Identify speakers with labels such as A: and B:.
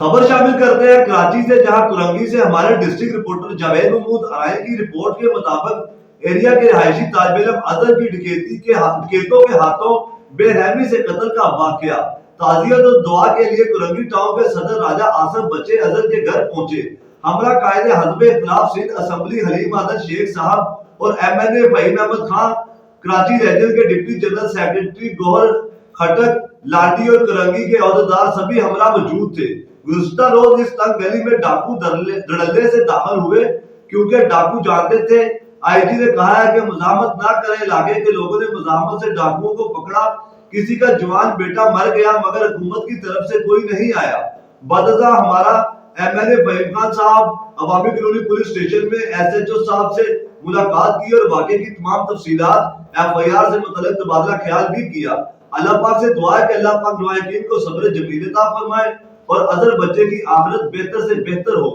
A: خبر شامل کرتے ہیں کراچی سے، جہاں کرنگی سے ہمارے ڈسٹرکٹ رپورٹر جاوید محمود ارائن کی رپورٹ کے مطابق ایریا کے رہائشی طالب علم اظہر کی ڈکیتوں کے ہاتھوں بے رحمی سے قتل کا واقعہ۔ تعزیت اور دعا کے لیے کرنگی ٹاؤن کے صدر راجہ آصف بچے اظہر کے گھر پہنچے۔ ہمراہ قائد حزب اختلاف سندھ اسمبلی حلیم احمد شیخ صاحب اور ایم این اے فہیم احمد خان، کراچی ریجن کے ڈپٹی جنرل سیکرٹری گوہر خٹک لانڈی اور کرنگی کے عہدیدار سبھی ہمراہ موجود تھے۔ گزشتہ روز اس تنگ گلی میں ڈاکو دھڑلے سے داخل ہوئے کیونکہ ڈاکو جانتے تھے۔ آئی جی نے کہا ہے کہ مزاحمت نہ کریں۔ علاقے کے لوگوں نے مزاحمت سے ڈاکوؤں کو پکڑا۔ کسی کا جوان بیٹا مر گیا مگر حکومت کی طرف سے کوئی نہیں آیا۔ بعدازاں ہمارا ایم این اے فہیم خان صاحب عوامی کالونی پولیس اسٹیشن میں ایس ایچ او صاحب سے ملاقات کی اور واقعے کی تمام تفصیلات ایف آئی آر سے متعلق تبادلہ خیال بھی کیا۔ اللہ پاک سے دعا ہے کہ اللہ پاک لوائقین کو صبر جمیل عطا فرمائے اور اظہر بچے کی آخرت بہتر سے بہتر ہو۔